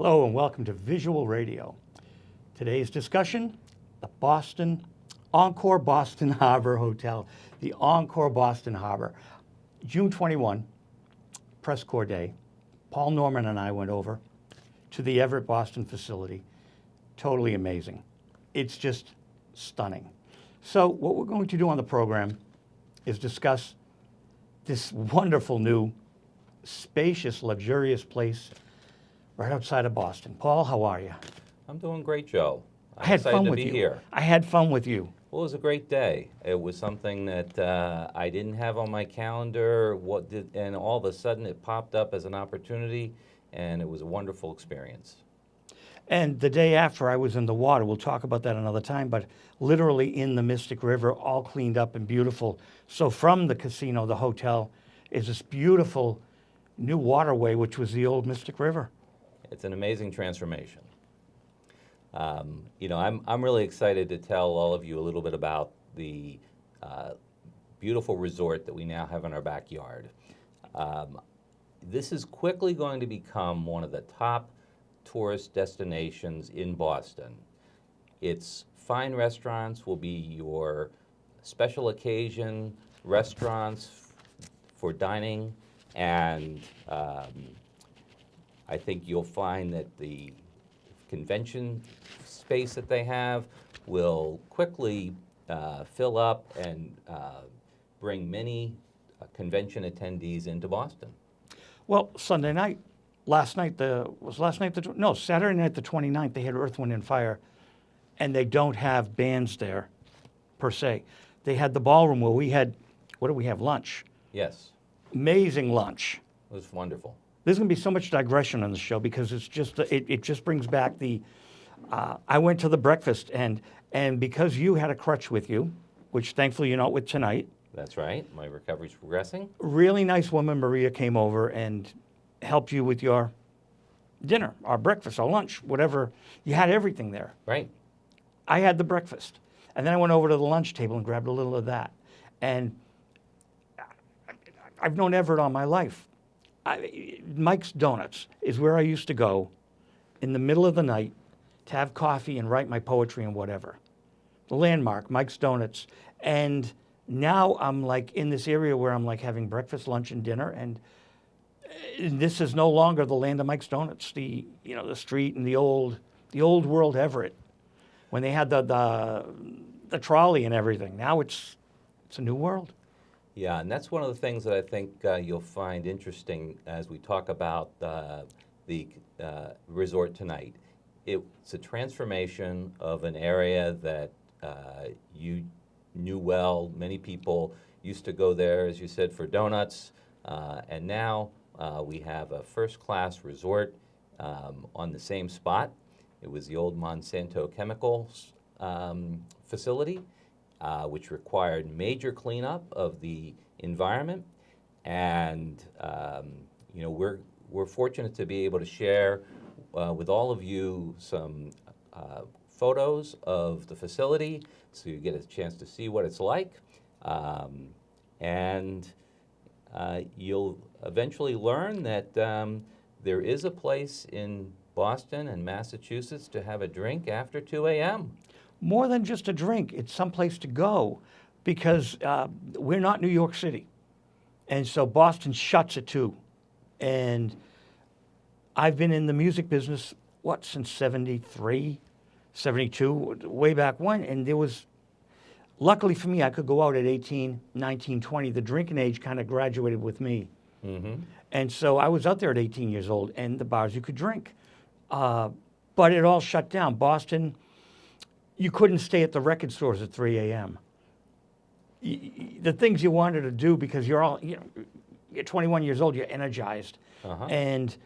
Hello and welcome to Visual Radio. Today's discussion, the Encore Boston Harbor Hotel, the Encore Boston Harbor. June 21, press corps day, Paul Norman and I went over to the Everett, Boston facility. Totally amazing. It's just stunning. So what we're going to do on the program is discuss this wonderful new, spacious, luxurious place right outside of Boston. Paul, how are you? I'm doing great, Joe. I had fun with you. Here. I had fun with you. Well, it was a great day. It was something that I didn't have on my calendar. And all of a sudden it popped up as an opportunity, and it was a wonderful experience. And the day after, I was in the water. We'll talk about that another time, but literally in the Mystic River, all cleaned up and beautiful. So from the casino, the hotel, is this beautiful new waterway, which was the old Mystic River. It's an amazing transformation. I'm really excited to tell all of you a little bit about the beautiful resort that we now have in our backyard. This is quickly going to become one of the top tourist destinations in Boston. Its fine restaurants will be your special occasion restaurants for dining, and I think you'll find that the convention space that they have will quickly fill up and bring many convention attendees into Boston. Well, Saturday night, the 29th, they had Earth, Wind, and Fire, and they don't have bands there, per se. They had the ballroom where we had, what did we have, lunch? Yes. Amazing lunch. It was wonderful. There's going to be so much digression on the show because it's just, it just brings back the, I went to the breakfast, and because you had a crutch with you, which thankfully you're not with tonight. That's right. My recovery's progressing. Really nice woman, Maria, came over and helped you with your dinner, our breakfast, our lunch, whatever. You had everything there. Right. I had the breakfast. And then I went over to the lunch table and grabbed a little of that. And I've known Everett all my life. Mike's Donuts is where I used to go in the middle of the night to have coffee and write my poetry and whatever. The landmark, Mike's Donuts. And now I'm like in this area where I'm like having breakfast, lunch, and dinner, and this is no longer the land of Mike's Donuts, the street and the old world Everett, when they had the trolley and everything. Now it's a new world. Yeah, and that's one of the things that I think you'll find interesting as we talk about the resort tonight. It's a transformation of an area that you knew well. Many people used to go there, as you said, for donuts, and now we have a first-class resort on the same spot. It was the old Monsanto Chemicals facility, which required major cleanup of the environment, and we're fortunate to be able to share with all of you some photos of the facility, so you get a chance to see what it's like, and you'll eventually learn that there is a place in Boston and Massachusetts to have a drink after 2 a.m. More than just a drink, it's someplace to go, because we're not New York City. And so Boston shuts at 2. And I've been in the music business, since 73, 72, way back when. And there was, luckily for me, I could go out at 18, 19, 20. The drinking age kind of graduated with me. Mm-hmm. And so I was out there at 18 years old, and the bars you could drink. But it all shut down. Boston, you couldn't stay at the record stores at 3 a.m. The things you wanted to do, because you're 21 years old, you're energized. Uh-huh. And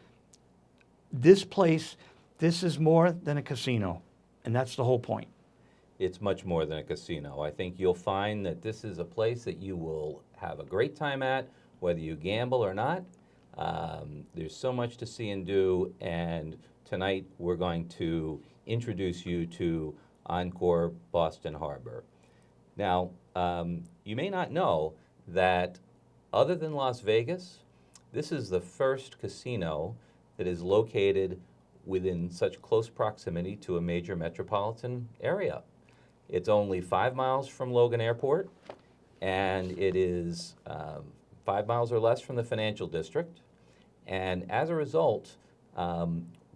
this place, this is more than a casino, and that's the whole point. It's much more than a casino. I think you'll find that this is a place that you will have a great time at, whether you gamble or not. There's so much to see and do, and tonight we're going to introduce you to Encore Boston Harbor. Now, you may not know that other than Las Vegas, this is the first casino that is located within such close proximity to a major metropolitan area. It's only 5 miles from Logan Airport, and it is 5 miles or less from the financial district. And as a result,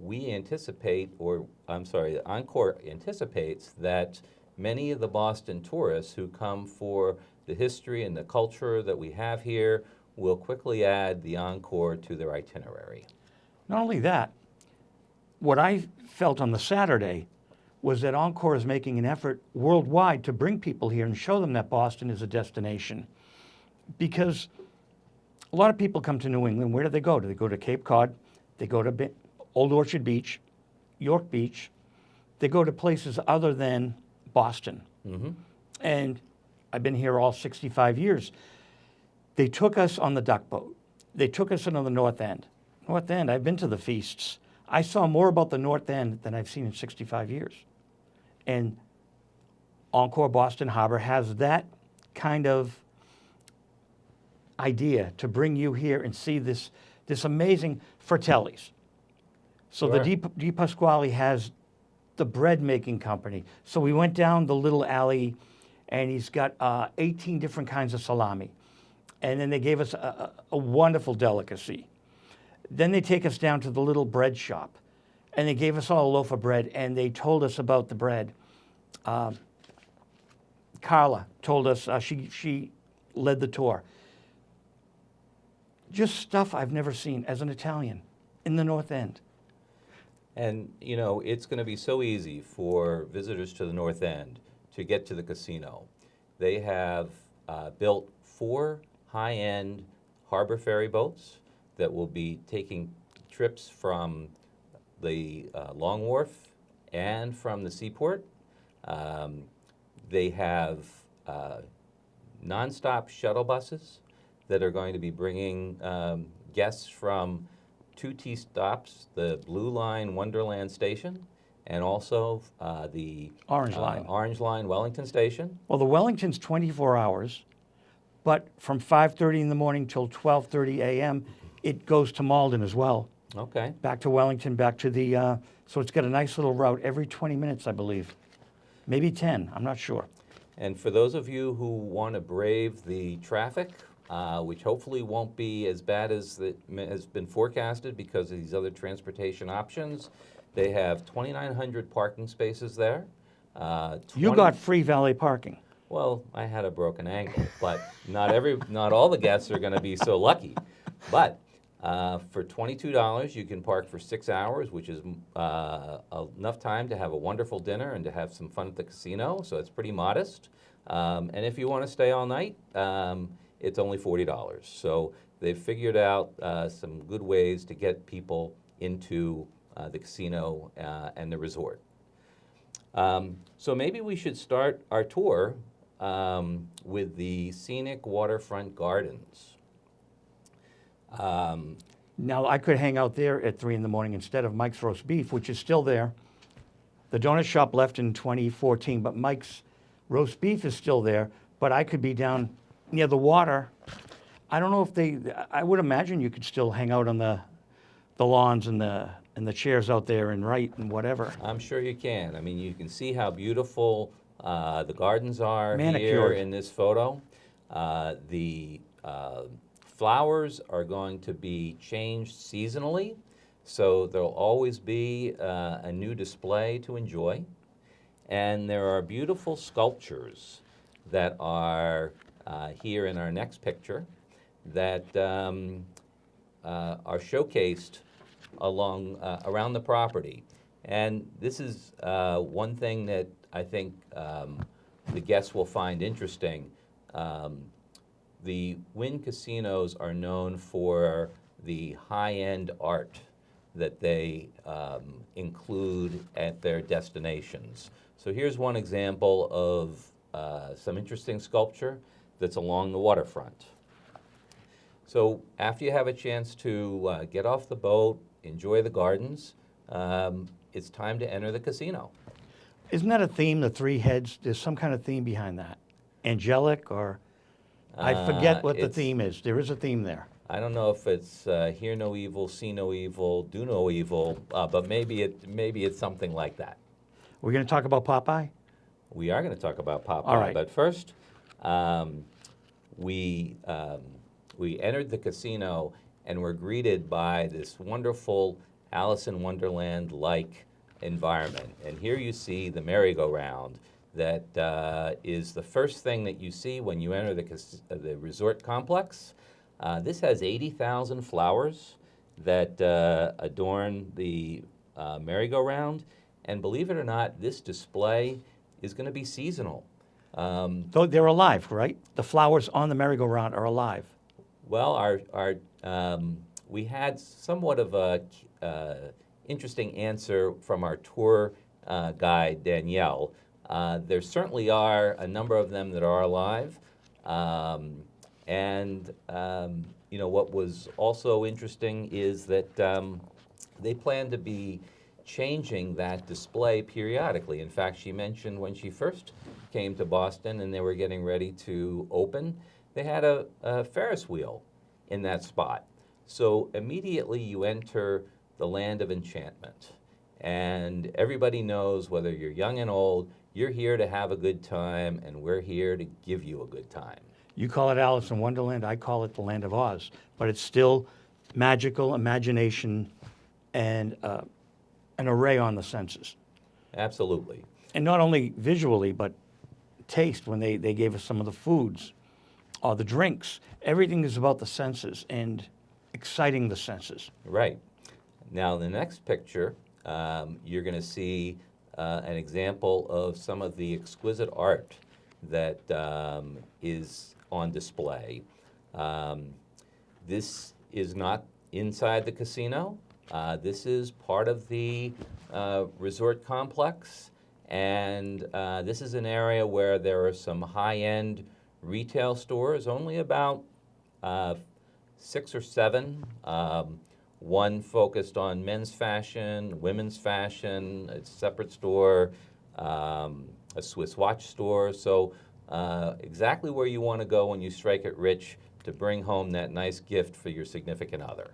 we anticipate, or I'm sorry, Encore anticipates that many of the Boston tourists who come for the history and the culture that we have here will quickly add the Encore to their itinerary. Not only that, what I felt on the Saturday was that Encore is making an effort worldwide to bring people here and show them that Boston is a destination. Because a lot of people come to New England. Where do they go? Do they go to Cape Cod? They go to Old Orchard Beach, York Beach. They go to places other than Boston. Mm-hmm. And I've been here all 65 years. They took us on the duck boat. They took us into the North End. North End, I've been to the feasts. I saw more about the North End than I've seen in 65 years. And Encore Boston Harbor has that kind of idea to bring you here and see this amazing Fratelli's. So Sure. the Di Pasquale has the bread making company. So we went down the little alley, and he's got 18 different kinds of salami. And then they gave us a wonderful delicacy. Then they take us down to the little bread shop, and they gave us all a loaf of bread, and they told us about the bread. Carla told us, she led the tour. Just stuff I've never seen as an Italian in the North End. And, you know, it's going to be so easy for visitors to the North End to get to the casino. They have built 4 high-end harbor ferry boats that will be taking trips from the Long Wharf and from the seaport. They have nonstop shuttle buses that are going to be bringing guests from 2 T stops, the Blue Line Wonderland Station, and also the Orange Line. Orange Line Wellington Station. Well, the Wellington's 24 hours, but from 5:30 in the morning till 12:30 a.m., it goes to Malden as well. Okay. Back to Wellington, back to the, so it's got a nice little route every 20 minutes, I believe. Maybe 10, I'm not sure. And for those of you who want to brave the traffic, which hopefully won't be as bad as has been forecasted because of these other transportation options, they have 2,900 parking spaces there. You got free valet parking. Well, I had a broken ankle, but not all the guests are going to be so lucky. But for $22, you can park for 6 hours, which is enough time to have a wonderful dinner and to have some fun at the casino. So it's pretty modest. And if you want to stay all night, it's only $40. So they've figured out some good ways to get people into the casino and the resort. So maybe we should start our tour with the scenic waterfront gardens. Now, I could hang out there at 3 in the morning instead of Mike's Roast Beef, which is still there. The donut shop left in 2014, but Mike's Roast Beef is still there. But I could be down near the water. I don't know if I would imagine you could still hang out on the lawns and the chairs out there and write and whatever. I'm sure you can. I mean, you can see how beautiful the gardens are here Manicured. in this photo. The flowers are going to be changed seasonally, so there'll always be a new display to enjoy. And there are beautiful sculptures that are here in our next picture that are showcased around the property. And this is one thing that I think the guests will find interesting. The Wynn casinos are known for the high-end art that they include at their destinations. So here's one example of some interesting sculpture that's along the waterfront. So after you have a chance to get off the boat, enjoy the gardens, it's time to enter the casino. Isn't that a theme, the 3 heads? There's some kind of theme behind that. Angelic or, I forget what the it's- theme is. There is a theme there. I don't know if it's hear no evil, see no evil, do no evil, but maybe it's something like that. We're going to talk about Popeye? We are going to talk about Popeye, All right. but first, we entered the casino and were greeted by this wonderful Alice in Wonderland-like environment. And here you see the merry-go-round that is the first thing that you see when you enter the resort complex. This has 80,000 flowers that adorn the merry-go-round. And believe it or not, this display is going to be seasonal. Though they're alive, right? The flowers on the merry-go-round are alive. Well, we had somewhat of a interesting answer from our tour guide, Danielle. There certainly are a number of them that are alive. What was also interesting is that they plan to be changing that display periodically. In fact, she mentioned when she first came to Boston and they were getting ready to open, they had a Ferris wheel in that spot. So immediately you enter the land of enchantment. And everybody knows, whether you're young and old, you're here to have a good time, and we're here to give you a good time. You call it Alice in Wonderland, I call it the Land of Oz. But it's still magical imagination and an array on the senses. Absolutely. And not only visually, but taste, when they gave us some of the foods or the drinks. Everything is about the senses and exciting the senses. Right. Now, in the next picture, you're going to see an example of some of the exquisite art that is on display. This is not inside the casino. This is part of the resort complex, and this is an area where there are some high-end retail stores, only about 6 or 7. One focused on men's fashion, women's fashion, a separate store, a Swiss watch store. So exactly where you want to go when you strike it rich to bring home that nice gift for your significant other.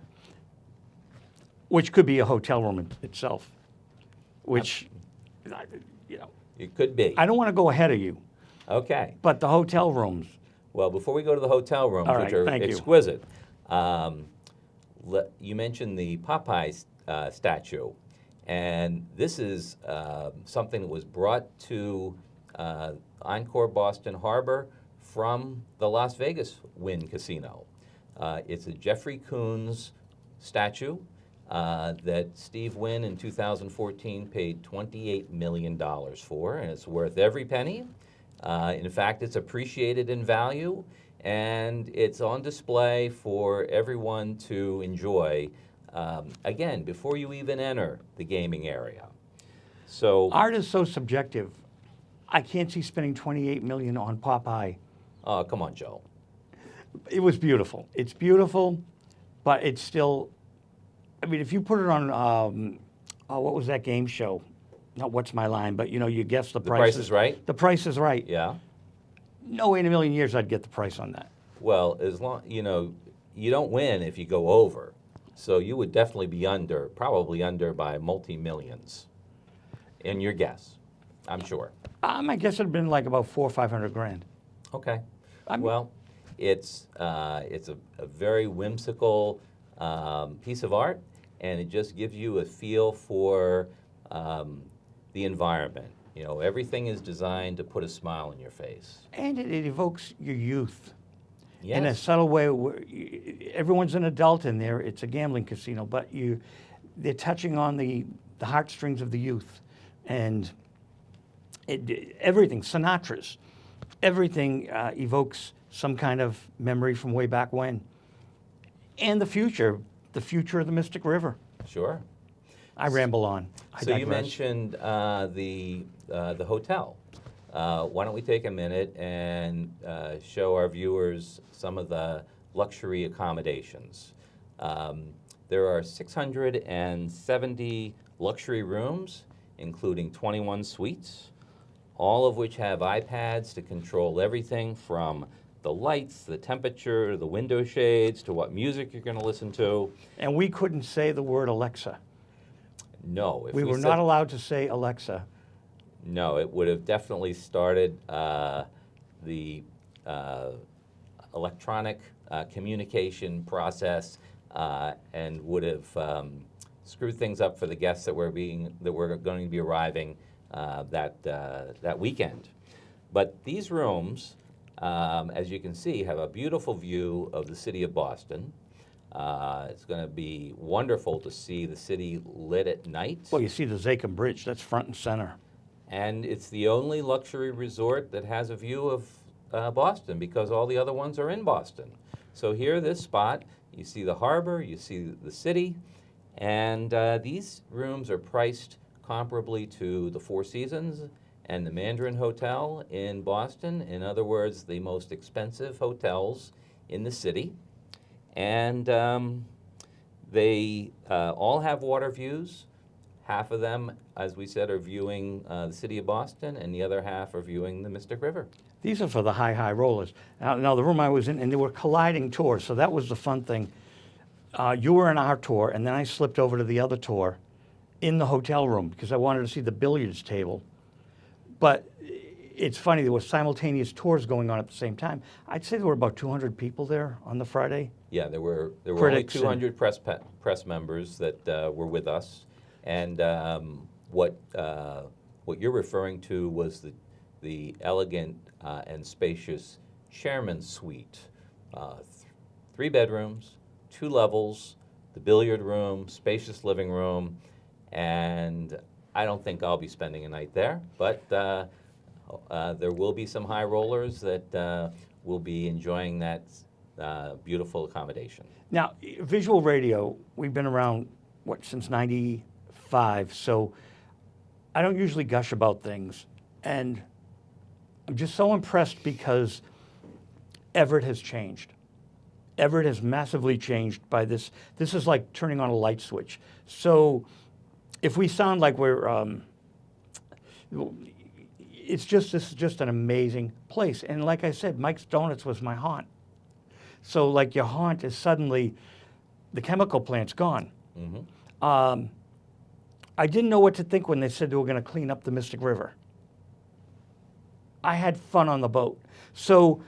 Which could be a hotel room itself. Which, It could be. I don't want to go ahead of you, Okay. but the hotel rooms, Well, before we go to the hotel rooms, All which right, are thank you. exquisite, you mentioned the Popeye statue, and this is something that was brought to Encore Boston Harbor from the Las Vegas Wynn Casino. It's a Jeffrey Coons statue that Steve Wynn in 2014 paid $28 million for, and it's worth every penny. In fact, it's appreciated in value, and it's on display for everyone to enjoy, again, before you even enter the gaming area. So, art is so subjective. I can't see spending $28 million on Popeye. oh, come on, Joe. It was beautiful. It's beautiful, but it's still, I mean, if you put it on, what was that game show? Not What's My Line, but you guess the price. Price is Right? The Price is Right. Yeah. No way in a million years I'd get the price on that. Well, as long, you don't win if you go over. So you would definitely be under, probably under by multi-millions. In your guess, I'm sure. I guess it'd been like about $400,000 or $500,000. Okay. I mean- Well, it's a very whimsical piece of art, and it just gives you a feel for the environment. Everything is designed to put a smile on your face. And it evokes your youth Yes. in a subtle way. Where everyone's an adult in there. It's a gambling casino, but they're touching on the heartstrings of the youth, and everything, SINATRA's, everything evokes some kind of memory from way back when. And the future of the Mystic River. Sure. I ramble on. I So you digress. mentioned the hotel. Why don't we take a minute and show our viewers some of the luxury accommodations. There are 670 luxury rooms, including 21 suites, all of which have iPads to control everything from the lights, the temperature, the window shades, to what music you're going to listen to. And we couldn't say the word Alexa. No. If We were said, not allowed to say Alexa. No, it would have definitely started the electronic communication process and would have screwed things up for the guests that were going to be arriving that weekend. But these rooms, as you can see, have a beautiful view of the city of Boston. It's going to be wonderful to see the city lit at night. Well, you see the Zakim Bridge. That's front and center. And it's the only luxury resort that has a view of Boston, because all the other ones are in Boston. So here, this spot, you see the harbor, you see the city, and these rooms are priced comparably to the Four Seasons and the Mandarin Hotel in Boston. In other words, the most expensive hotels in the city. And they all have water views. Half of them, as we said, are viewing the city of Boston, and the other half are viewing the Mystic River. These are for the high rollers. Now, the room I was in, and they were colliding tours, so that was the fun thing. You were in our tour, and then I slipped over to the other tour in the hotel room because I wanted to see the billiards table. But it's funny, there were simultaneous tours going on at the same time. I'd say there were about 200 people there on the Friday. Yeah, there were only Critics 200 press members that were with us, and what you're referring to was the elegant and spacious chairman's suite. 3 bedrooms, 2 levels, the billiard room, spacious living room, and I don't think I'll be spending a night there, but there will be some high rollers that will be enjoying that beautiful accommodation. Now, visual radio, we've been around, since 95, so I don't usually gush about things. And I'm just so impressed because Everett has changed. Everett has massively changed by this. This is like turning on a light switch. So if we sound like we're, this is just an amazing place. And like I said, Mike's Donuts was my haunt. So like your haunt is suddenly, the chemical plant's gone. Mm-hmm. I didn't know what to think when they said they were going to clean up the Mystic River. I had fun on the boat. So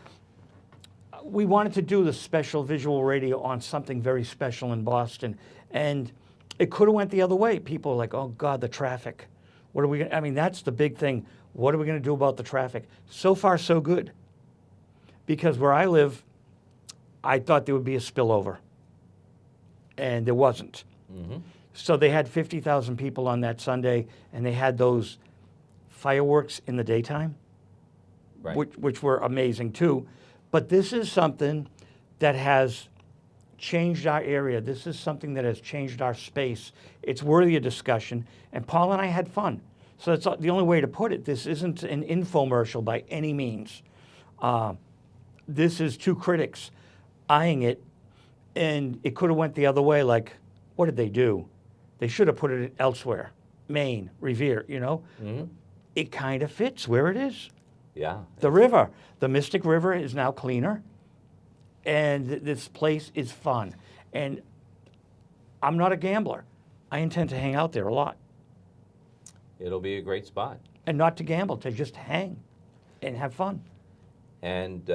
we wanted to do the special visual radio on something very special in Boston. And it could have went the other way. People were like, oh God, the traffic. What are we gonna, I mean, that's the big thing. What are we going to do about the traffic? So far, so good. Because where I live, I thought there would be a spillover. And there wasn't. Mm-hmm. So they had 50,000 people on that Sunday, and they had those fireworks in the daytime, Right. which were amazing too. But this is something that has changed our area. This is something that has changed our space. It's worthy of discussion. And Paul and I had fun. So that's the only way to put it. This isn't an infomercial by any means. This is 2 critics eyeing it, and it could have went the other way. Like, what did they do? They should have put it elsewhere. Maine, Revere, you know? Mm-hmm. It kind of fits where it is. Yeah. The river. The Mystic River is now cleaner, and this place is fun. And I'm not a gambler. I intend to hang out there a lot. It'll be a great spot. And not to gamble, to just hang and have fun. And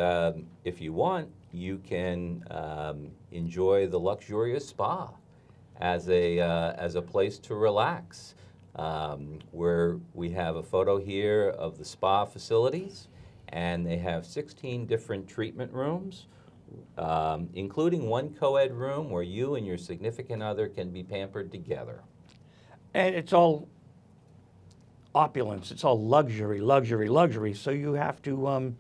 if you want, you can enjoy the luxurious spa as a place to relax. Where we have a photo here of the spa facilities, and they have 16 different treatment rooms, including one co-ed room where you and your significant other can be pampered together. And it's all opulence. It's all luxury, luxury, luxury. So you have to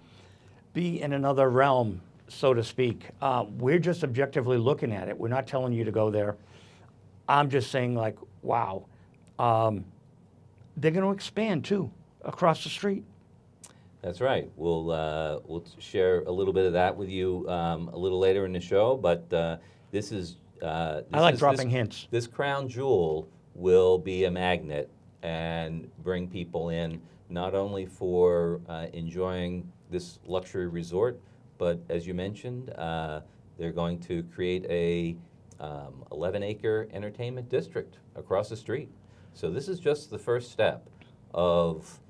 be in another realm, so to speak. We're just objectively looking at it. We're not telling you to go there. I'm just saying, like, wow. They're going to expand, too, across the street. That's right. We'll share a little bit of that with you a little later in the show, but this is... I like dropping hints. This crown jewel will be a magnet and bring people in, not only for enjoying this luxury resort, but as you mentioned, they're going to create a 11-acre entertainment district across the street. So this is just the first step of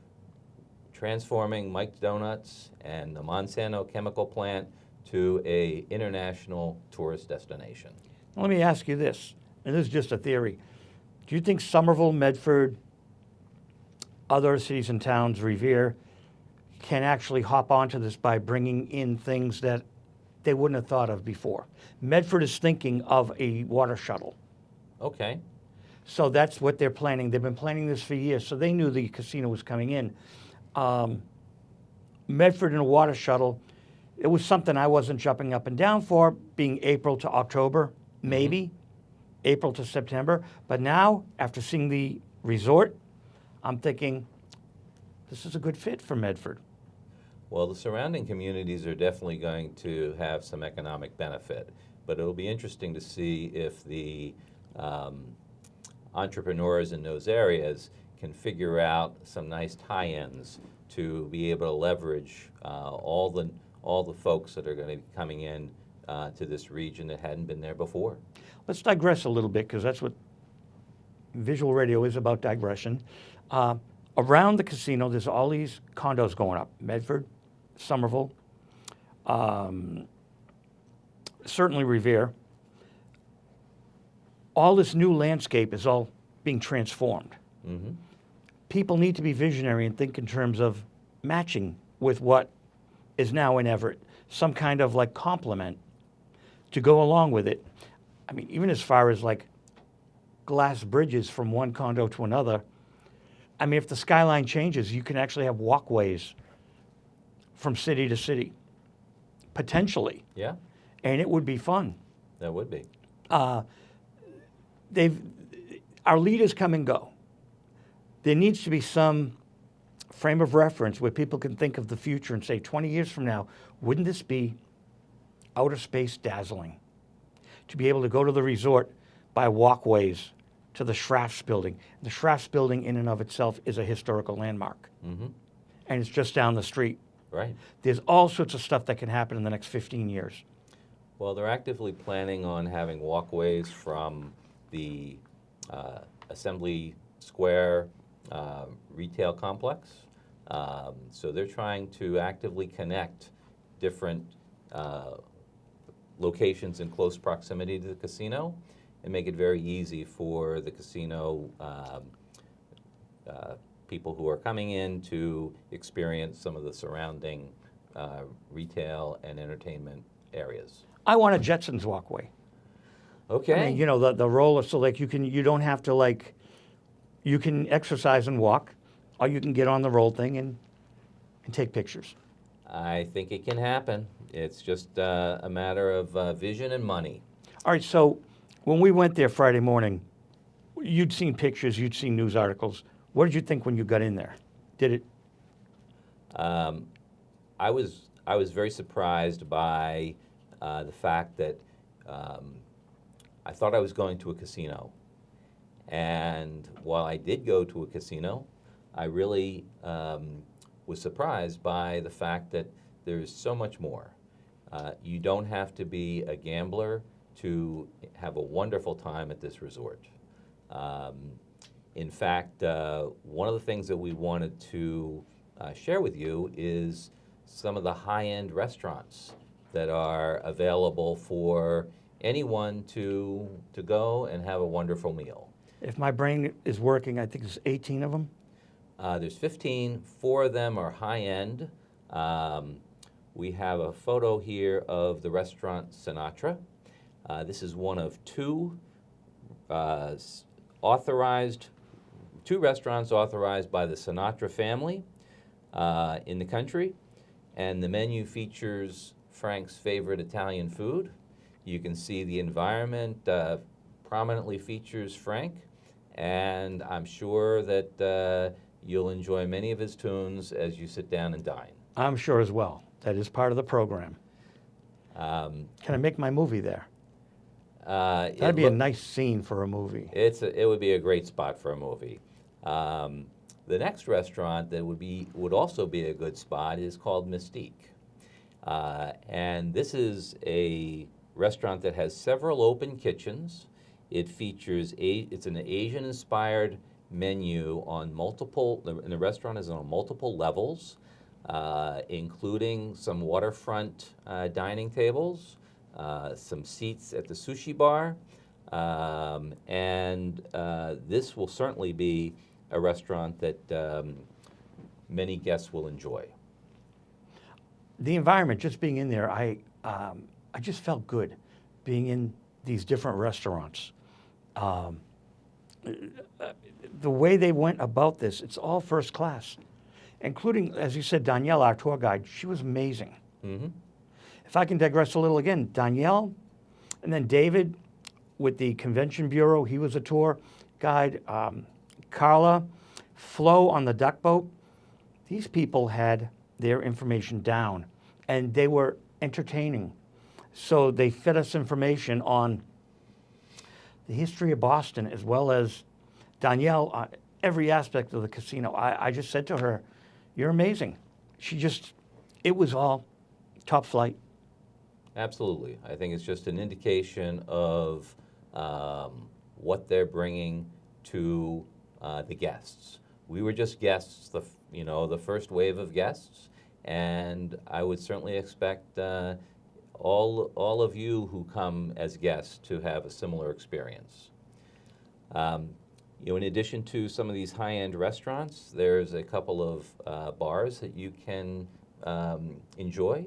transforming Mike's Donuts and the Monsanto chemical plant to a international tourist destination. Let me ask you this, and this is just a theory. Do you think Somerville, Medford, other cities and towns, Revere, can actually hop onto this by bringing in things that they wouldn't have thought of before? Medford is thinking of a water shuttle. Okay. So that's what they're planning. They've been planning this for years, so they knew the casino was coming in. Medford and a water shuttle, it was something I wasn't jumping up and down for, being April to October, maybe, April to September. But now, after seeing the resort, I'm thinking, this is a good fit for Medford. Well, the surrounding communities are definitely going to have some economic benefit, but it'll be interesting to see if the entrepreneurs in those areas can figure out some nice tie-ins to be able to leverage all the folks that are going to be coming in to this region that hadn't been there before. Let's digress a little bit, because that's what visual radio is about, digression. Around the casino, there's all these condos going up. Medford, Somerville, certainly Revere. All this new landscape is all being transformed. Mm-hmm. People need to be visionary and think in terms of matching with what is now in Everett, some kind of like complement to go along with it. I mean, even as far as like glass bridges from one condo to another. I mean, if the skyline changes, you can actually have walkways from city to city, potentially. Yeah, And it would be fun. that would be. Our leaders come and go. There needs to be some frame of reference where people can think of the future and say, 20 years from now, wouldn't this be outer space dazzling? To be able to go to the resort by walkways to the Schrafft's building. The Schrafft's building in and of itself is a historical landmark. Mm-hmm. And it's just down the street. Right. There's all sorts of stuff that can happen in the next 15 years. Well, they're actively planning on having walkways from the Assembly Square retail complex. So they're trying to actively connect different locations in close proximity to the casino and make it very easy for the casino people who are coming in to experience some of the surrounding retail and entertainment areas. I want a Jetsons walkway. Okay. I mean, you know, the roller, so like you don't have to like, you can exercise and walk, or you can get on the roll thing and take pictures. I think it can happen. It's just a matter of vision and money. All right, so when we went there Friday morning, you'd seen pictures, you'd seen news articles. What did you think when you got in there? Did it? I was very surprised by the fact that I thought I was going to a casino. And while I did go to a casino, I really was surprised by the fact that there's so much more. You don't have to be a gambler to have a wonderful time at this resort. In fact, one of the things that we wanted to share with you is some of the high-end restaurants that are available for anyone to go and have a wonderful meal. If my brain is working, I think there's 18 of them. There's 15. 4 of them are high-end. We have a photo here of the restaurant SINATRA. This is one of 2 restaurants authorized by the SINATRA family in the country. And the menu features Frank's favorite Italian food. You can see the environment prominently features Frank. And I'm sure that you'll enjoy many of his tunes as you sit down and dine. I'm sure as well. That is part of the program. Can I make my movie there? That'd be a nice scene for a movie. It would be a great spot for a movie. The next restaurant that would also be a good spot is called MYSTIQUE. And this is a restaurant that has several open kitchens. It features it's an Asian-inspired menu on multiple, and the restaurant is on multiple levels, including some waterfront dining tables, some seats at the sushi bar, and this will certainly be a restaurant that many guests will enjoy. The environment, just being in there, I just felt good being in these different restaurants. The way they went about this, it's all first class, including, as you said, Danielle, our tour guide. She was amazing. Mm-hmm. If I can digress a little again, Danielle, and then David with the Convention Bureau, he was a tour guide. Carla, Flo on the duck boat. These people had their information down, and they were entertaining. So they fed us information on the history of Boston, as well as Danielle, every aspect of the casino. I just said to her, "You're amazing." It was all top flight. Absolutely. I think it's just an indication of what they're bringing to the guests. We were just guests, the first wave of guests, and I would certainly expect all of you who come as guests to have a similar experience. In addition to some of these high-end restaurants, there's a couple of bars that you can enjoy.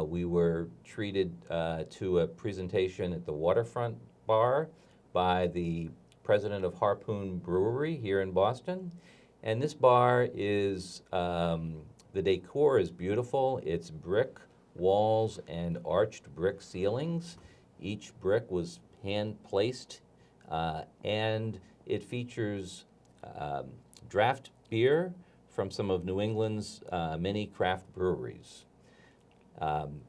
We were treated to a presentation at the Waterfront Bar by the president of Harpoon Brewery here in Boston. And this bar is, the decor is beautiful. It's brick walls and arched brick ceilings. Each brick was hand-placed, and it features draft beer from some of New England's many craft breweries.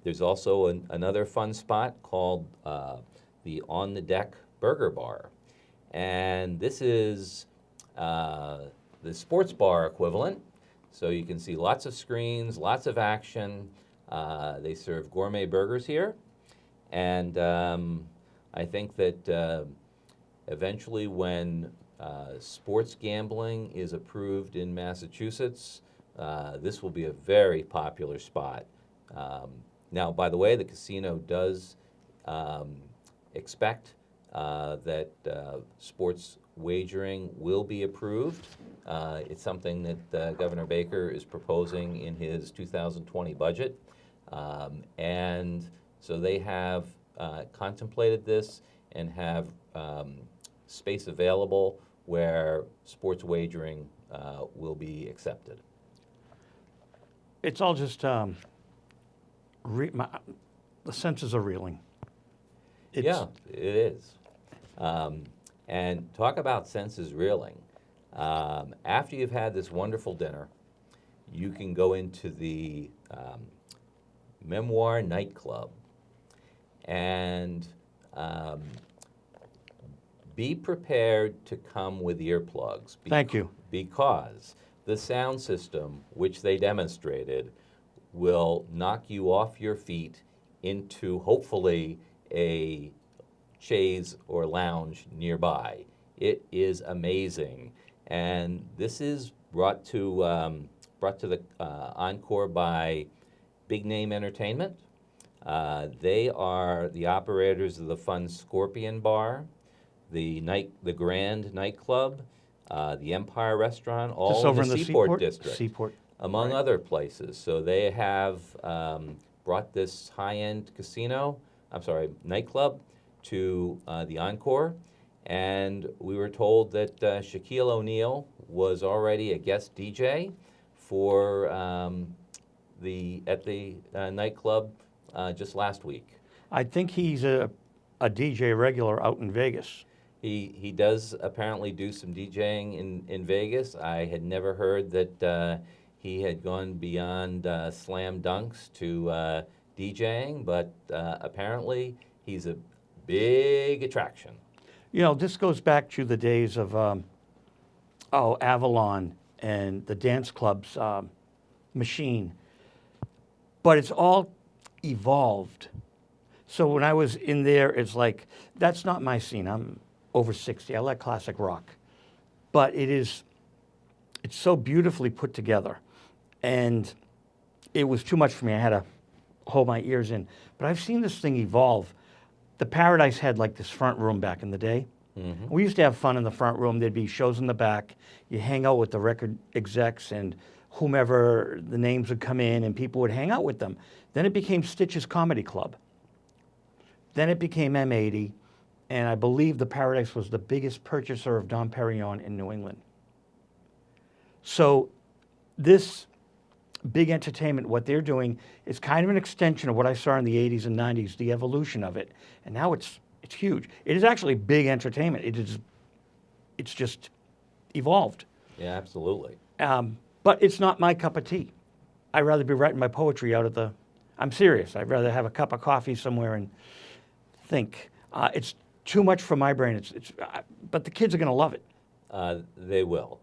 There's also another fun spot called the On the Deck Burger Bar. And this is the sports bar equivalent. So you can see lots of screens, lots of action. They serve gourmet burgers here. And I think that eventually when sports gambling is approved in Massachusetts, this will be a very popular spot. Now, by the way, the casino does expect that sports wagering will be approved. It's something that Governor Baker is proposing in his 2020 budget. And so they have contemplated this and have space available where sports wagering will be accepted. It's all just, the senses are reeling. Yeah, it is. And talk about senses reeling. After you've had this wonderful dinner, you can go into the MEMOIRE nightclub and be prepared to come with earplugs. Thank you. Because the sound system, which they demonstrated, will knock you off your feet into hopefully a chaise or lounge nearby. It is amazing, and this is brought to the Encore by Big Name Entertainment. They are the operators of the fun Scorpion Bar, the Grand nightclub, the Empire Restaurant, all Just over in the in the Seaport District, Seaport, among right. other places. So they have brought this high-end nightclub to the Encore, and we were told that Shaquille O'Neal was already a guest DJ for at the nightclub just last week. I think he's a DJ regular out in Vegas. He does apparently do some DJing in Vegas. I had never heard that he had gone beyond slam dunks to DJing, but apparently he's a big attraction. You know, this goes back to the days of, Avalon and the dance clubs, Machine. But it's all evolved. So when I was in there, it's like, that's not my scene. I'm over 60. I like classic rock. But it's so beautifully put together. And it was too much for me. I had to hold my ears in. But I've seen this thing evolve. The Paradise had like this front room back in the day. Mm-hmm. We used to have fun in the front room. There'd be shows in the back. You hang out with the record execs and whomever the names would come in, and people would hang out with them. Then it became Stitch's Comedy Club. Then it became M80, and I believe the Paradise was the biggest purchaser of Dom Perignon in New England. So this big entertainment, what they're doing, is kind of an extension of what I saw in the 80s and 90s, the evolution of it. And now it's huge. It is actually big entertainment. It's just evolved. Yeah, absolutely. But it's not my cup of tea. I'd rather be writing my poetry out at the, I'm serious. I'd rather have a cup of coffee somewhere and think. It's too much for my brain. But the kids are going to love it. They will.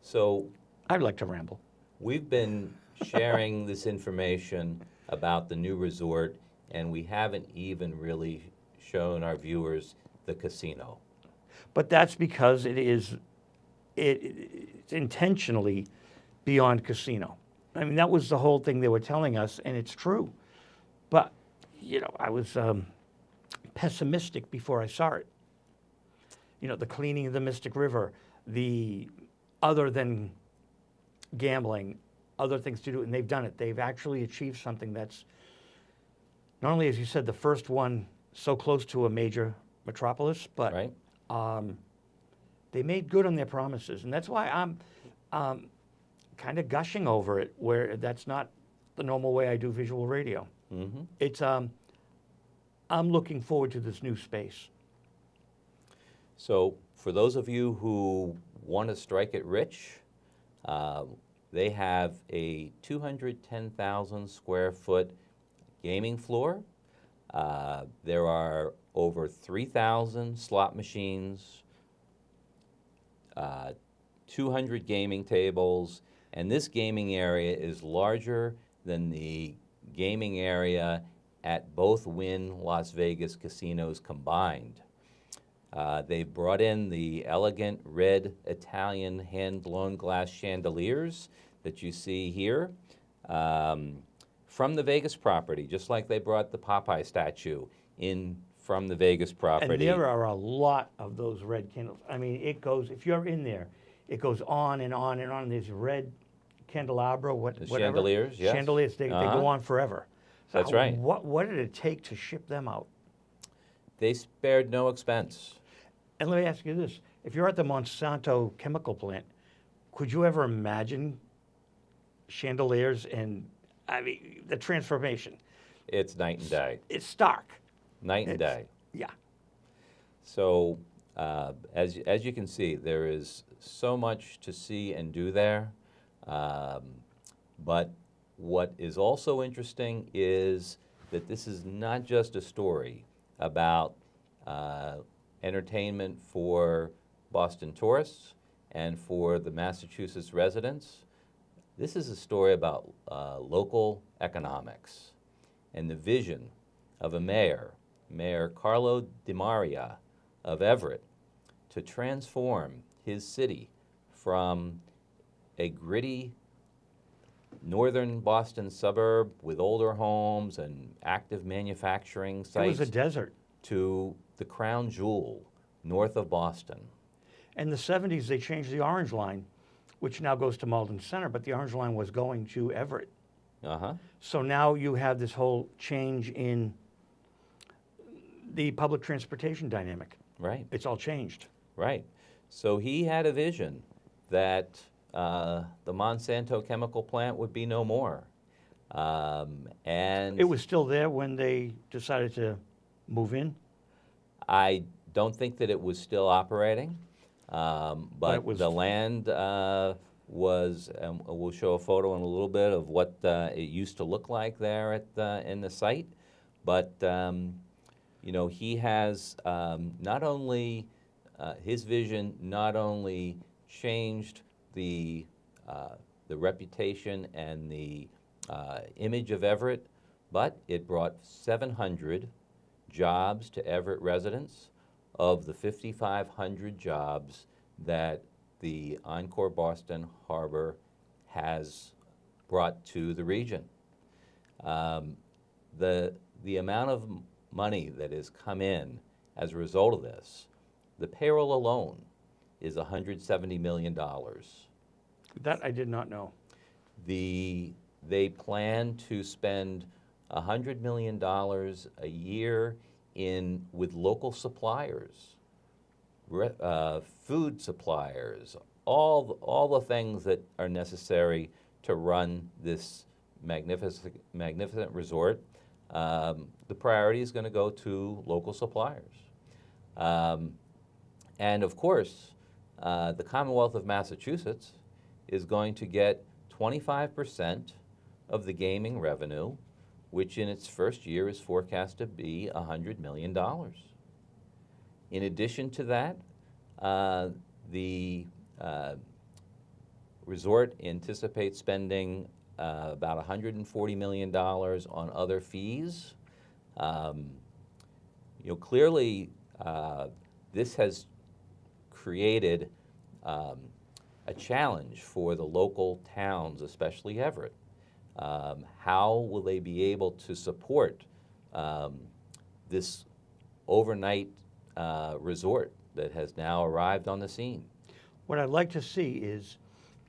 So I'd like to ramble. we've been sharing this information about the new resort, and we haven't even really shown our viewers the casino. But that's because it's intentionally beyond casino. I mean, that was the whole thing they were telling us, and it's true. But, I was pessimistic before I saw it. The cleaning of the Mystic River, the other than gambling, other things to do, and they've done it. They've actually achieved something that's not only, as you said, the first one so close to a major metropolis, but Right? they made good on their promises. And that's why I'm kind of gushing over it, where that's not the normal way I do visual radio. Mm-hmm. It's I'm looking forward to this new space. So for those of you who want to strike it rich, they have a 210,000 square foot gaming floor. There are over 3,000 slot machines, 200 gaming tables, and this gaming area is larger than the gaming area at both Wynn Las Vegas casinos combined. They've brought in the elegant red Italian hand-blown glass chandeliers that you see here from the Vegas property, just like they brought the Popeye statue in from the Vegas property. And there are a lot of those red candles. I mean, it goes, if you're in there, it goes on and on and on. There's red candelabra, whatever. Chandeliers, yes. Chandeliers, they go on forever. So That's right. What did it take to ship them out? They spared no expense. And let me ask you this. If you're at the Monsanto chemical plant, could you ever imagine chandeliers and, the transformation? It's night and day. It's stark. Night and day. Yeah. So as you can see, there is so much to see and do there. But what is also interesting is that this is not just a story about entertainment for Boston tourists and for the Massachusetts residents. This is a story about local economics and the vision of a mayor, Mayor Carlo DiMaria of Everett, to transform his city from a gritty northern Boston suburb with older homes and active manufacturing It sites was a desert. to the crown jewel north of Boston. In the 70s, they changed the Orange Line, which now goes to Malden Center, but the Orange Line was going to Everett. Uh-huh. So now you have this whole change in the public transportation dynamic. Right, It's all changed. right. So he had a vision that the Monsanto chemical plant would be no more. And It was still there when they decided to move in. I don't think that it was still operating, but it was- the land was, and we'll show a photo in a little bit of what it used to look like there in the site. But he has not only his vision not only changed the reputation and the image of Everett, but it brought 700 jobs to Everett residents of the 5,500 jobs that the Encore Boston Harbor has brought to the region. The amount of money that has come in as a result of this, the payroll alone is $170 million. That I did not know. They plan to spend $100 million a year with local suppliers, food suppliers, all the things that are necessary to run this magnificent resort. The priority is going to go to local suppliers. And of course, the Commonwealth of Massachusetts is going to get 25% of the gaming revenue, which in its first year is forecast to be $100 million. In addition to that, the resort anticipates spending about $140 million on other fees. Clearly, this has created a challenge for the local towns, especially Everett. How will they be able to support this overnight resort that has now arrived on the scene? What I'd like to see is,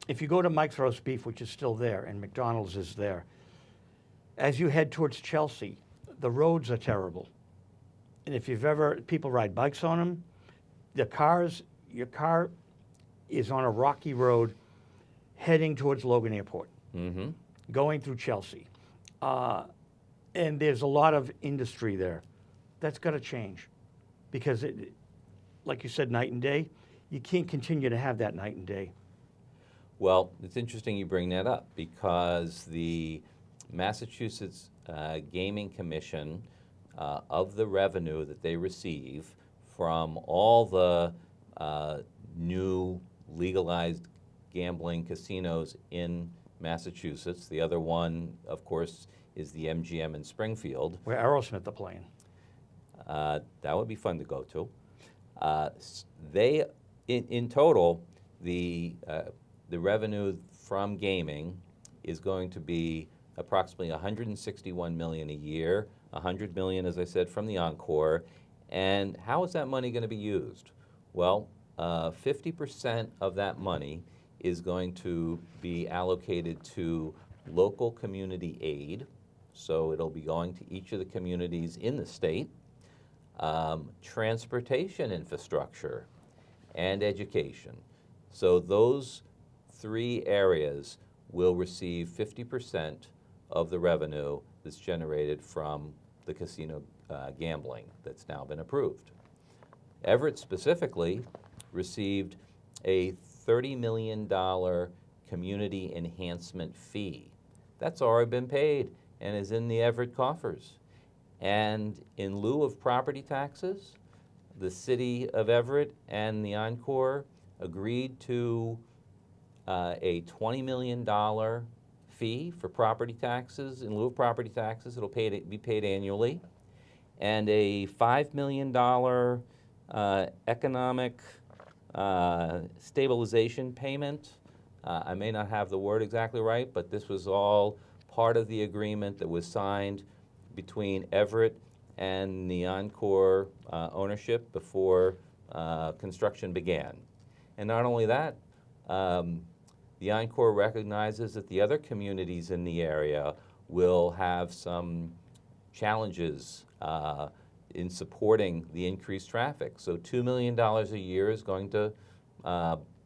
if you go to Mike's Roast Beef, which is still there, and McDonald's is there, as you head towards Chelsea, the roads are terrible. And if people ride bikes on them, your car is on a rocky road heading towards Logan Airport, going through Chelsea. And there's a lot of industry there. That's got to change because, like you said, night and day, you can't continue to have that night and day. Well, it's interesting you bring that up because the Massachusetts Gaming Commission, of the revenue that they receive from all the new legalized gambling casinos in Massachusetts, the other one, of course, is the MGM in Springfield. Where Aerosmith are playing. That would be fun to go to. In total, the revenue from gaming is going to be approximately $161 million a year, $100 million, as I said, from the Encore. And how is that money going to be used? Well, 50% of that money is going to be allocated to local community aid. So it'll be going to each of the communities in the state, transportation infrastructure, and education. So those three areas will receive 50% of the revenue that's generated from the casino gambling that's now been approved. Everett specifically received a $30 million community enhancement fee. That's already been paid and is in the Everett coffers. And in lieu of property taxes, the city of Everett and the Encore agreed to a $20 million fee for property taxes. In lieu of property taxes, it'll be paid annually, and a $5 million economic stabilization payment. I may not have the word exactly right, but this was all part of the agreement that was signed between Everett and the Encore ownership before construction began. And not only that, the Encore recognizes that the other communities in the area will have some challenges in supporting the increased traffic. So $2 million a year is going to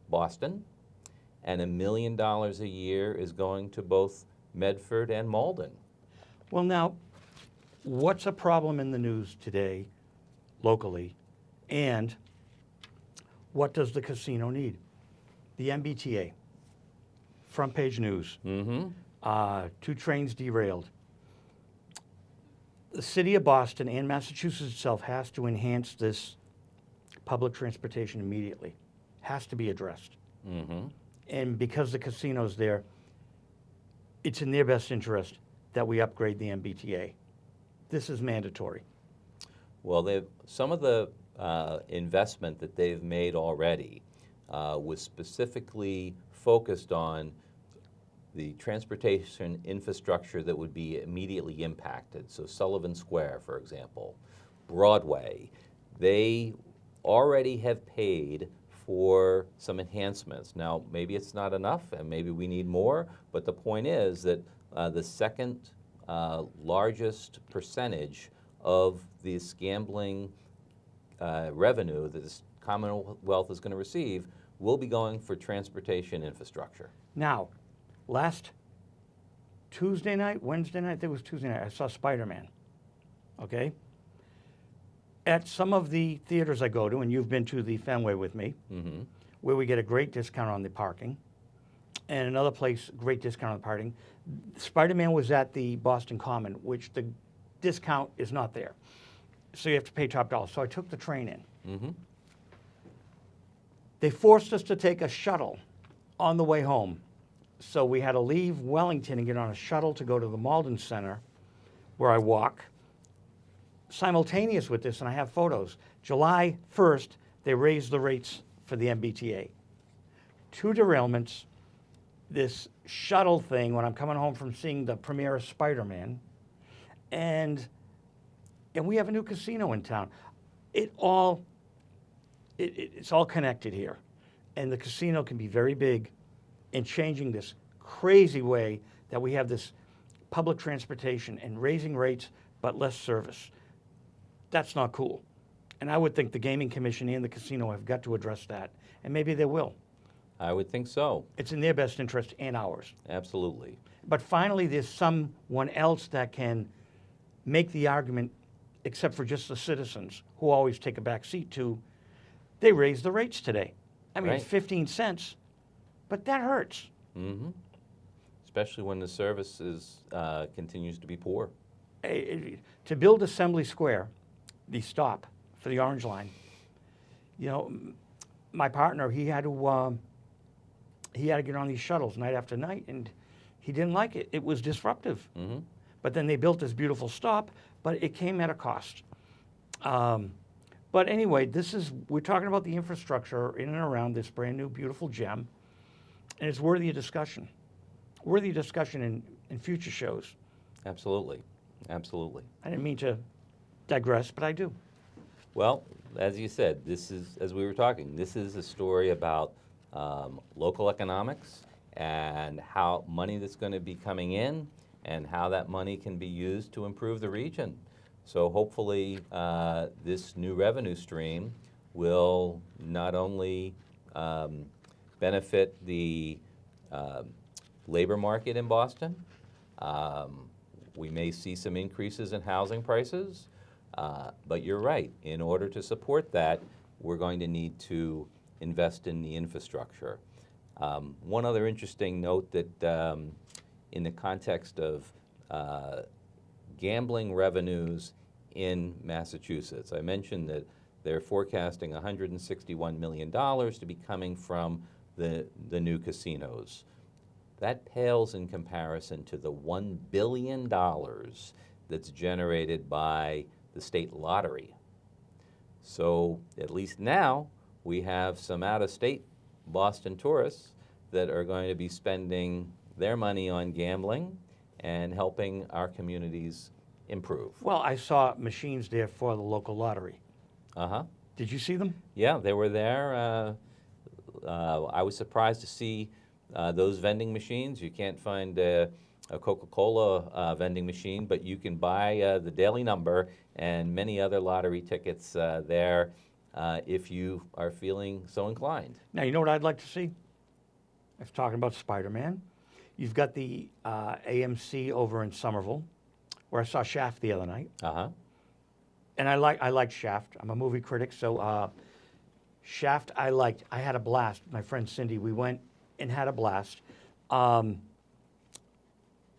Boston, and $1 million a year is going to both Medford and Malden. Well, now, what's a problem in the news today, locally, and what does the casino need? The MBTA, front page news, 2 trains derailed. The city of Boston and Massachusetts itself has to enhance this public transportation immediately. Has to be addressed. And because the casino's there, it's in their best interest that we upgrade the MBTA. This is mandatory. Well, some of the investment that they've made already was specifically focused on the transportation infrastructure that would be immediately impacted. So Sullivan Square, for example, Broadway, they already have paid for some enhancements. Now, maybe it's not enough, and maybe we need more, but the point is that the second largest percentage of this gambling revenue that this Commonwealth is going to receive will be going for transportation infrastructure. Now, last Tuesday night, Wednesday night, I think it was Tuesday night, I saw Spider-Man, okay? At some of the theaters I go to, and you've been to the Fenway with me, where we get a great discount on the parking, and another place, great discount on the parking. Spider-Man was at the Boston Common, which the discount is not there. So you have to pay top dollar. So I took the train in. They forced us to take a shuttle on the way home. So we had to leave Wellington and get on a shuttle to go to the Malden Center, where I walk. Simultaneous with this, and I have photos, July 1st, they raised the rates for the MBTA. 2 derailments, this shuttle thing when I'm coming home from seeing the premiere of Spider-Man, and we have a new casino in town. It's all connected here, and the casino can be very big in changing this crazy way that we have this public transportation and raising rates but less service. That's not cool. And I would think the Gaming Commission and the casino have got to address that, and maybe they will. I would think so. It's in their best interest and ours. Absolutely. But finally, there's someone else that can make the argument, except for just the citizens, who always take a back seat to, they raised the rates today. I mean, It's 15 cents, but that hurts. Especially when the service continues to be poor. To build Assembly Square, the stop for the Orange Line, you know, my partner, he had to get on these shuttles night after night, and he didn't like it. It was disruptive. But then they built this beautiful stop, but it came at a cost. But anyway, we're talking about the infrastructure in and around this brand new, beautiful gem, and it's worthy of discussion. Worthy of discussion in future shows. Absolutely. Absolutely. I didn't mean to digress, but I do. Well, as you said, as we were talking, this is a story about local economics and how money that's going to be coming in and how that money can be used to improve the region. So hopefully this new revenue stream will not only benefit the labor market in Boston, we may see some increases in housing prices, but you're right. In order to support that, we're going to need to invest in the infrastructure. One other interesting note that in the context of gambling revenues in Massachusetts, I mentioned that they're forecasting $161 million to be coming from the new casinos. That pales in comparison to the $1 billion that's generated by the state lottery. So at least now we have some out-of-state Boston tourists that are going to be spending their money on gambling and helping our communities improve. Well, I saw machines there for the local lottery. Uh-huh. Did you see them? Yeah, they were there. I was surprised to see those vending machines. You can't find a Coca-Cola vending machine, but you can buy the daily number and many other lottery tickets there if you are feeling so inclined. Now, you know what I'd like to see? I was talking about Spider-Man. You've got the AMC over in Somerville, where I saw Shaft the other night. Uh-huh. And I like Shaft. I'm a movie critic, so Shaft I liked. I had a blast. My friend Cindy, we went and had a blast. No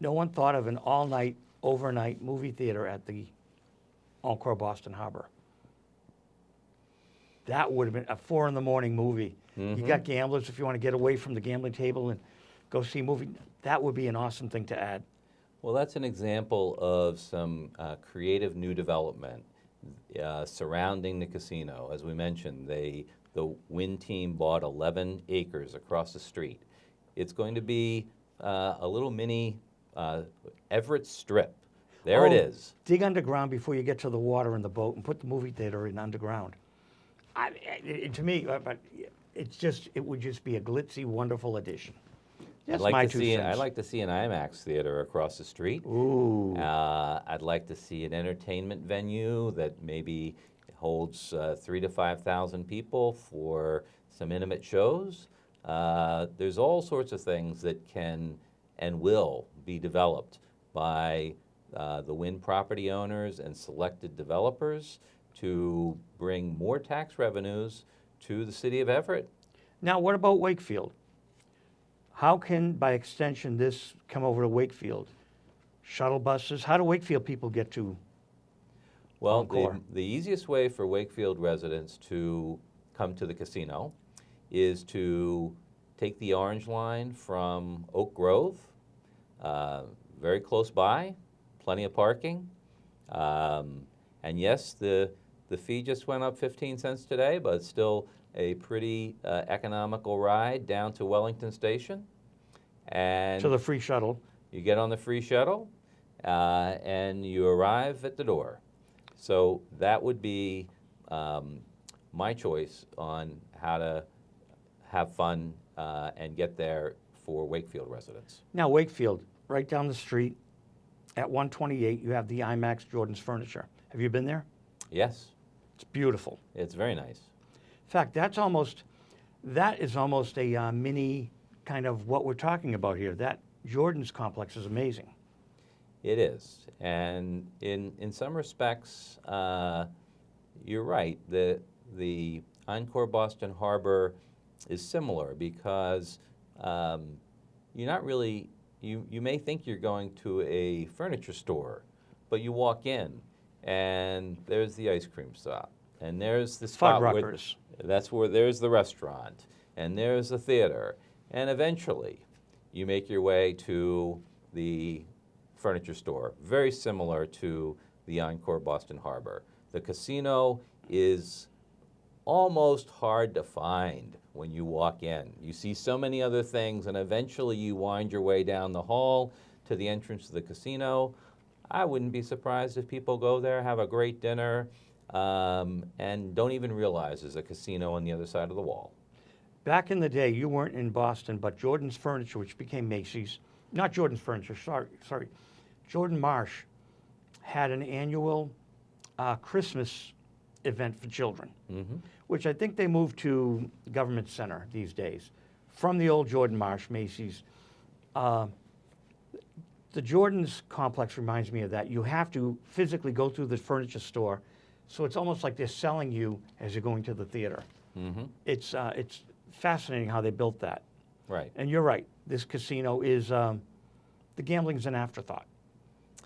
one thought of an all-night, overnight movie theater at the Encore Boston Harbor. That would have been a 4 a.m. movie. You got gamblers if you want to get away from the gambling table and go see a movie. That would be an awesome thing to add. Well, that's an example of some creative new development surrounding the casino. As we mentioned, the Wynn team bought 11 acres across the street. It's going to be a little mini Everett Strip. There it Oh, is. Dig underground before you get to the water and the boat, and put the movie theater in underground. To me, but it would just be a glitzy, wonderful addition. That's my 2 cents. I'd like to see an IMAX theater across the street. Ooh. I'd like to see an entertainment venue that maybe holds 3,000 to 5,000 people for some intimate shows. There's all sorts of things that can and will be developed by the Wynn property owners and selected developers to bring more tax revenues to the city of Everett. Now, what about Wakefield? How can, by extension, this come over to Wakefield? Shuttle buses? How do Wakefield people get to Well, Encore? the easiest way for Wakefield residents to come to the casino is to take the Orange Line from Oak Grove, very close by, plenty of parking. And yes, the fee just went up 15 cents today, but it's still a pretty economical ride down to Wellington Station. And To the free shuttle? you get on the free shuttle, and you arrive at the door. So that would be my choice on how to have fun and get there for Wakefield residents. Now, Wakefield, right down the street at 128, you have the IMAX Jordan's Furniture. Have you been there? Yes, It's beautiful. it's very nice. In fact, that is almost a mini kind of what we're talking about here. That Jordan's complex is amazing. It is, and in some respects, you're right. The Encore Boston Harbor is similar because you're not really. You may think you're going to a furniture store, but you walk in, and there's the ice cream shop, and there's the spot where Fuddruckers. that's where there's the restaurant, and there's the theater, and eventually, you make your way to the furniture store, very similar to the Encore Boston Harbor. The casino is almost hard to find when you walk in. You see so many other things, and eventually you wind your way down the hall to the entrance to the casino. I wouldn't be surprised if people go there, have a great dinner, and don't even realize there's a casino on the other side of the wall. Back in the day, you weren't in Boston, but Jordan's Furniture, which became Macy's, not Jordan's Furniture, sorry, Jordan Marsh had an annual Christmas event for children, which I think they moved to Government Center these days, from the old Jordan Marsh, Macy's. The Jordan's complex reminds me of that. You have to physically go through the furniture store, so it's almost like they're selling you as you're going to the theater. It's fascinating how they built that. Right. And you're right. This casino is, the gambling's an afterthought.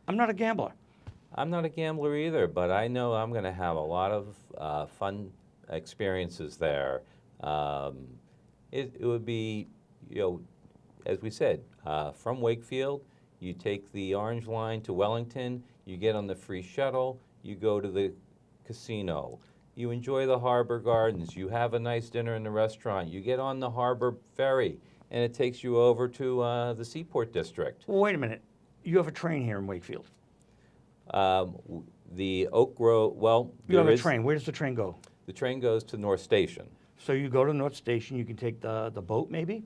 I'm not a gambler. I'm not a gambler either, but I know I'm going to have a lot of fun experiences there. It would be, as we said, from Wakefield, you take the Orange Line to Wellington, you get on the free shuttle, you go to the casino. You enjoy the harbor gardens, you have a nice dinner in the restaurant, you get on the harbor ferry, and it takes you over to the Seaport District. Well, wait a minute. You have a train here in Wakefield. The Oak Grove, well, You have there a is- train. Where does the train go? The train goes to North Station. So you go to North Station, you can take the boat maybe?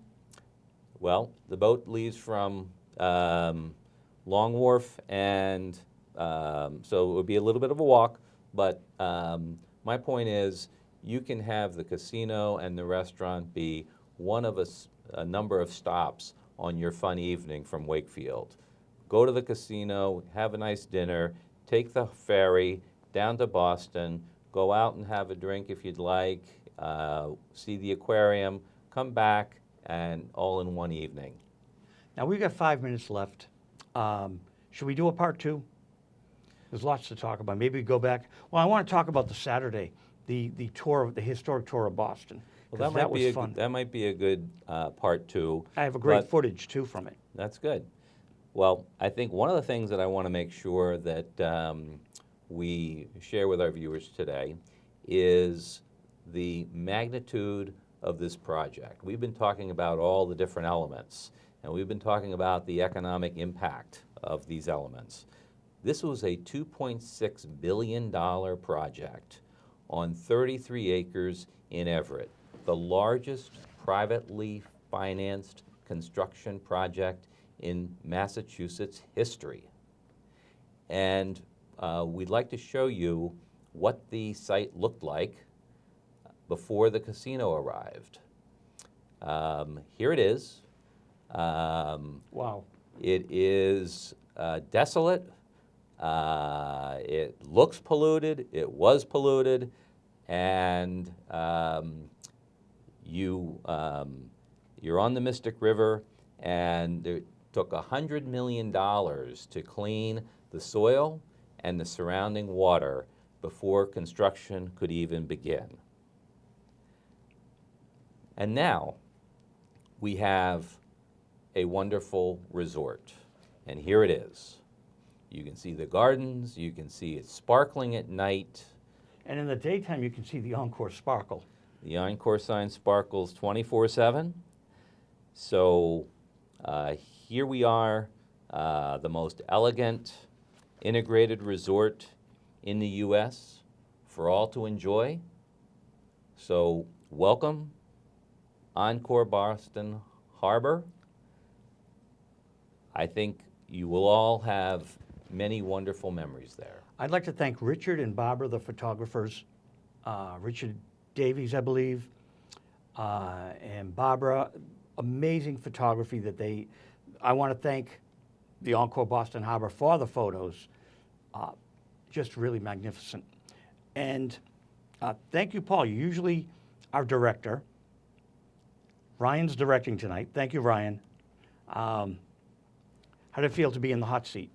Well, the boat leaves from Long Wharf, and so it would be a little bit of a walk, but my point is you can have the casino and the restaurant be one of a number of stops on your fun evening from Wakefield. Go to the casino, have a nice dinner, take the ferry down to Boston, go out and have a drink if you'd like, see the aquarium, come back, and all in one evening. Now, we've got 5 minutes left. Should we do a part 2? There's lots to talk about. Maybe we go back. Well, I want to talk about the Saturday, the tour, the historic tour of Boston. Well, 'Cause that was fun. That might be a good part 2. I have a great but footage, too, from it. That's good. Well, I think one of the things that I want to make sure that we share with our viewers today is the magnitude of this project. We've been talking about all the different elements, and we've been talking about the economic impact of these elements. This was a $2.6 billion project on 33 acres in Everett, the largest privately financed construction project in Massachusetts history. And we'd like to show you what the site looked like before the casino arrived. Here it is. Wow. It is desolate. It looks polluted. It was polluted. And you're on the Mystic River, and it took $100 million to clean the soil and the surrounding water before construction could even begin. And now we have a wonderful resort, and here it is. You can see the gardens, you can see it sparkling at night. And in the daytime, you can see the Encore sparkle. The Encore sign sparkles 24/7. So here we are, the most elegant integrated resort in the U.S. for all to enjoy. So welcome, Encore Boston Harbor. I think you will all have many wonderful memories there. I'd like to thank Richard and Barbara, the photographers. Richard Davies, I believe, and Barbara. Amazing photography that I want to thank the Encore Boston Harbor for the photos. Just really magnificent. And thank you, Paul. You're usually our director. Ryan's directing tonight. Thank you, Ryan. How did it feel to be in the hot seat?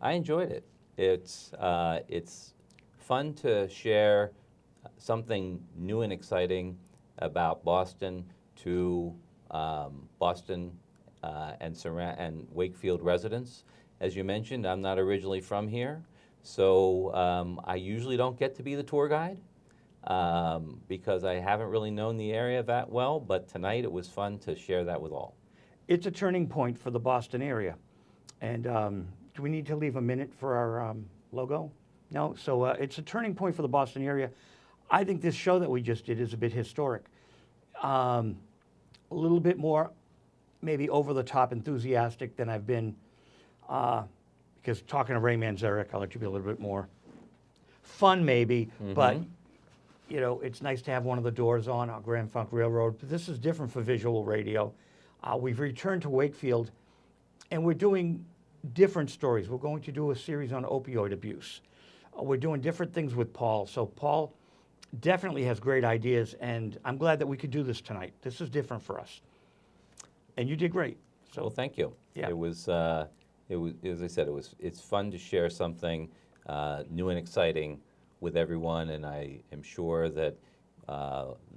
I enjoyed it. It's fun to share something new and exciting about Boston to Boston and Wakefield residents. As you mentioned, I'm not originally from here, so I usually don't get to be the tour guide because I haven't really known the area that well, but tonight it was fun to share that with all. It's a turning point for the Boston area. And do we need to leave a minute for our logo? No? So it's a turning point for the Boston area. I think this show that we just did is a bit historic. A little bit more maybe over-the-top enthusiastic than I've been, because talking to Ray Manzarek, I'll let you be a little bit more fun maybe, but you know, it's nice to have one of the doors on Grand Funk Railroad. But this is different for visual radio. We've returned to Wakefield, and we're doing different stories. We're going to do a series on opioid abuse. We're doing different things with Paul. So Paul definitely has great ideas, and I'm glad that we could do this tonight. This is different for us. And you did great. So Well, thank you. Yeah. It was, as I said, it's fun to share something new and exciting with everyone, and I am sure that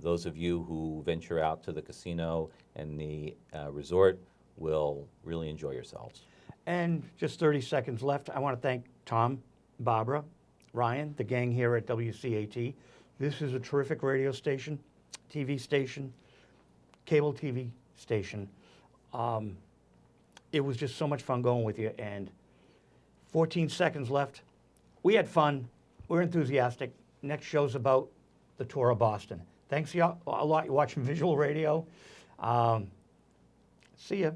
those of you who venture out to the casino and the resort will really enjoy yourselves. And just 30 seconds left. I want to thank Tom, Barbara, Ryan, the gang here at WCAT. This is a terrific radio station, TV station, cable TV station. It was just so much fun going with you. And 14 seconds left. We had fun. We're enthusiastic. Next show's about the tour of Boston. Thanks a lot. You're watching Visual Radio. See ya.